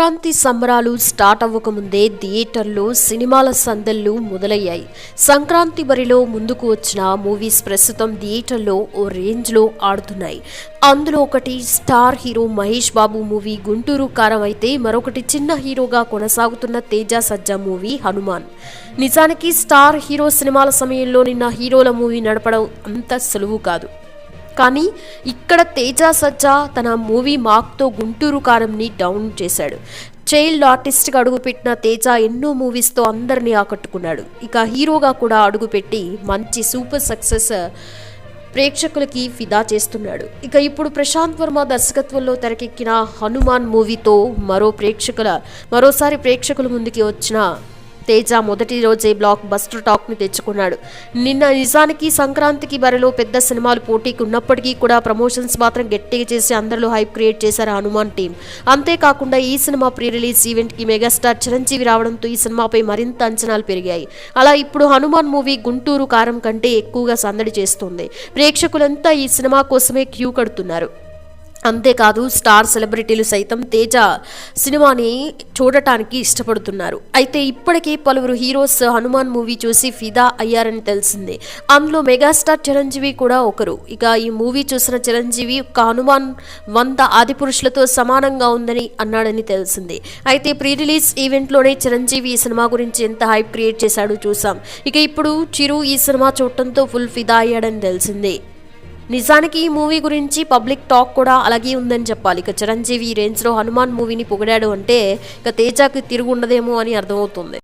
సంక్రాంతి సంబరాలు స్టార్ట్ అవ్వకముందే థియేటర్లో సినిమాల సందళ్లు మొదలయ్యాయి. సంక్రాంతి బరిలో ముందుకు వచ్చిన మూవీస్ ప్రస్తుతం థియేటర్లో ఓ రేంజ్లో ఆడుతున్నాయి. అందులో ఒకటి star hero Mahesh Babu movie Guntur కారం అయితే మరొకటి చిన్న హీరోగా కొనసాగుతున్న తేజ సజ్జా మూవీ హనుమాన్. నిజానికి స్టార్ హీరో సినిమాల సమయంలో నిన్న హీరోల మూవీ నడపడం అంత సులువు కాదు. కానీ ఇక్కడ తేజ సజ్జా తన మూవీ మార్క్తో గుంటూరు కారంని డౌన్ చేశాడు. చైల్డ్ ఆర్టిస్ట్గా అడుగుపెట్టిన తేజ ఎన్నో మూవీస్తో అందరినీ ఆకట్టుకున్నాడు. ఇక హీరోగా కూడా అడుగుపెట్టి మంచి సూపర్ సక్సెస్ ప్రేక్షకులకి ఫిదా చేస్తున్నాడు. ఇక ఇప్పుడు ప్రశాంత్ వర్మ దర్శకత్వంలో తెరకెక్కిన హనుమాన్ మూవీతో మరోసారి ప్రేక్షకుల ముందుకి వచ్చిన తేజ మొదటి రోజే బ్లాక్ బస్టర్ టాక్ని తెచ్చుకున్నాడు. నిజానికి సంక్రాంతికి బరిలో పెద్ద సినిమాలు పోటీకి ఉన్నప్పటికీ కూడా ప్రమోషన్స్ మాత్రం గట్టిగా చేసి అందరిలో హైప్ క్రియేట్ చేశారు హనుమాన్ టీం. అంతేకాకుండా ఈ సినిమా ప్రీ రిలీజ్ ఈవెంట్కి మెగాస్టార్ చిరంజీవి రావడంతో ఈ సినిమాపై మరింత అంచనాలు పెరిగాయి. అలా ఇప్పుడు హనుమాన్ మూవీ గుంటూరు కారం కంటే ఎక్కువగా సందడి చేస్తుంది. ప్రేక్షకులంతా ఈ సినిమా కోసమే క్యూ కడుతున్నారు. అంతేకాదు స్టార్ సెలబ్రిటీలు సైతం తేజ సినిమాని చూడటానికి ఇష్టపడుతున్నారు. అయితే ఇప్పటికే పలువురు హీరోస్ హనుమాన్ మూవీ చూసి ఫిదా అయ్యారని తెలిసింది. అందులో మెగాస్టార్ చిరంజీవి కూడా ఒకరు. ఇక ఈ మూవీ చూసిన చిరంజీవి ఒక్క హనుమాన్ 100 ఆదిపురుషులతో సమానంగా ఉందని అన్నాడని తెలిసింది. అయితే ప్రీ రిలీజ్ ఈవెంట్లోనే చిరంజీవి ఈ సినిమా గురించి ఎంత హైప్ క్రియేట్ చేశాడో చూసాం. ఇక ఇప్పుడు చిరు ఈ సినిమా చూడటంతో ఫుల్ ఫిదా అయ్యాడని తెలిసింది. నిజానికి ఈ మూవీ గురించి పబ్లిక్ టాక్ కూడా అలాగే ఉందని చెప్పాలి. ఇక చిరంజీవి ఈ రేంజ్లో హనుమాన్ మూవీని పొగిడాడు అంటే ఇక తేజకి తిరుగు ఉండదేమో అని అర్థమవుతుంది.